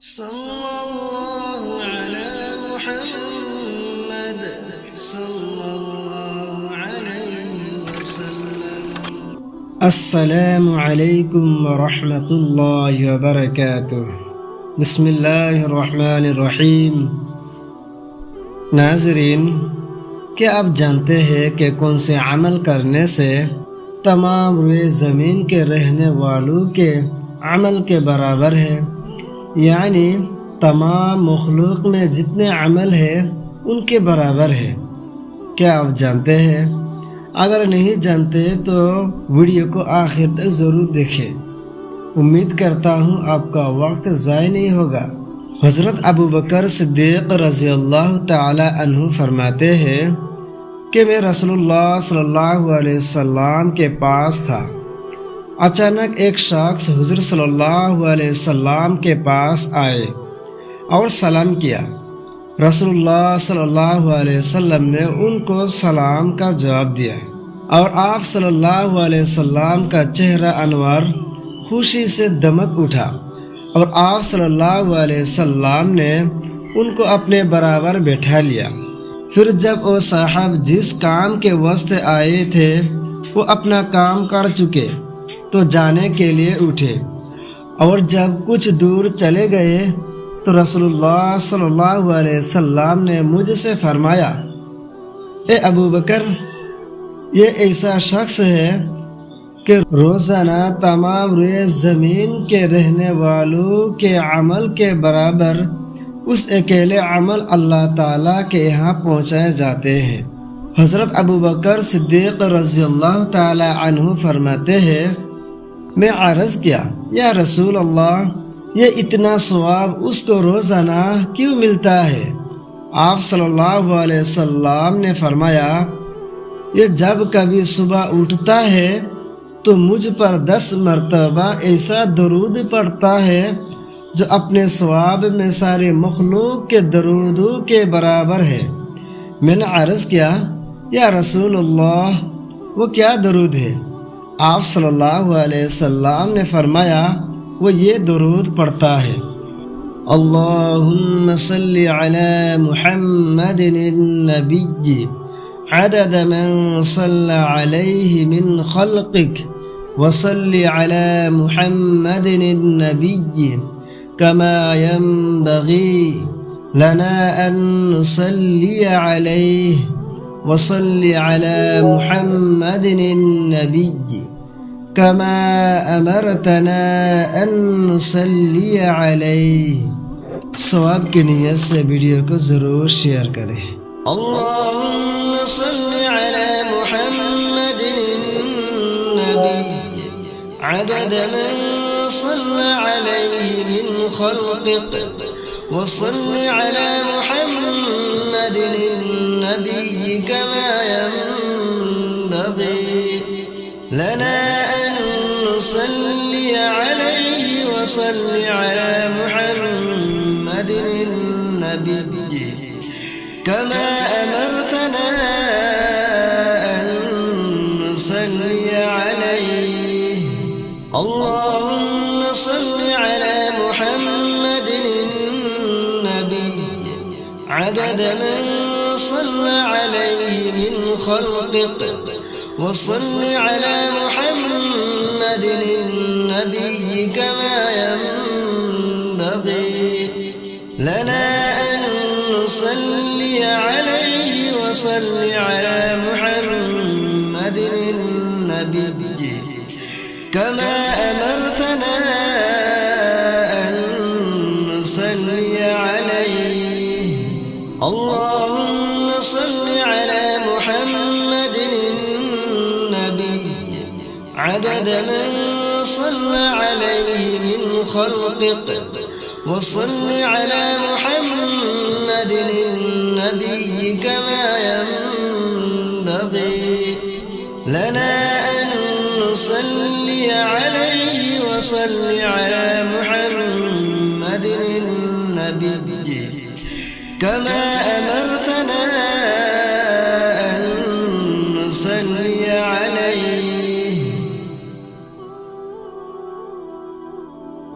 صلى الله على محمد صلى الله عليه وسلم. السلام عليكم ورحمة الله وبركاته. بسم الله الرحمن الرحیم. ناظرین، کیا آپ جانتے ہیں کہ کون سے عمل کرنے سے تمام روئے زمین کے رہنے والوں کے عمل کے برابر ہے؟ یعنی تمام مخلوق میں جتنے عمل ہیں ان کے برابر ہے. کیا آپ جانتے ہیں؟ اگر نہیں جانتے تو ویڈیو کو آخر تک ضرور دیکھیں. امید کرتا ہوں آپ کا وقت ضائع نہیں ہوگا. حضرت ابوبکر صدیق رضی اللہ تعالی عنہ فرماتے ہیں کہ میں رسول اللہ صلی اللہ علیہ وسلم کے پاس تھا. اچانک ایک شخص حضور صلی اللہ علیہ وسلم کے پاس آئے اور سلام کیا. رسول اللہ صلی اللہ علیہ وسلم نے ان کو سلام کا جواب دیا اور آپ صلی اللہ علیہ وسلم کا چہرہ انور خوشی سے دمک اٹھا اور آپ صلی اللہ علیہ وسلم نے ان کو اپنے برابر بٹھا لیا. پھر جب وہ صاحب جس کام کے واسطے آئے تھے وہ اپنا کام کر چکے تو جانے کے لیے اٹھے، اور جب کچھ دور چلے گئے تو رسول اللہ صلی اللہ علیہ وسلم نے مجھ سے فرمایا، اے ابوبکر، یہ ایسا شخص ہے کہ روزانہ تمام روئے زمین کے رہنے والوں کے عمل کے برابر اس اکیلے عمل اللہ تعالیٰ کے یہاں پہنچائے جاتے ہیں. حضرت ابوبکر صدیق رضی اللہ تعالی عنہ فرماتے ہیں، میں عرض کیا، یا رسول اللہ، یہ اتنا ثواب اس کو روزانہ کیوں ملتا ہے؟ آپ صلی اللہ علیہ وسلم نے فرمایا، یہ جب کبھی صبح اٹھتا ہے تو مجھ پر 10 مرتبہ ایسا درود پڑھتا ہے جو اپنے ثواب میں سارے مخلوق کے درودوں کے برابر ہے. میں نے عرض کیا، یا رسول اللہ، وہ کیا درود ہے؟ آپ صلی اللہ علیہ وسلم نے فرمایا، وہ یہ درود پڑھتا ہے، اللہم صلی علی محمد النبی عدد من صلی علیہ من خلقک وصلی علی محمد النبی كما ينبغي لنا أن نصلي عليه وصل على محمد النبي كما أمرتنا أن نصلي عليه. ثواب کی نیت سے ویڈیو کو ضرور شیئر کریں. اللهم صل على محمد النبي عدد من صلى عليه من خلقك وصل على محمد النبي كما ينبغي لنا أن نصلي عليه وصل على محمد النبي كما أمرتنا أن نصلي عليه. اللهم صل على محمد النبي عدد من صلى عليه من خلقك وصل على محمد النبي كما ينبغي لنا أن نصلي عليه وصل على محمد النبي كما أمرتنا أن نصلي عليه. اللهم صل على محمد النبي عدد من صلى عليه من خلقك وصل على محمد النبي كما ينبغي لنا أن نصلي عليه وصل على محمد النبي كما أمرتنا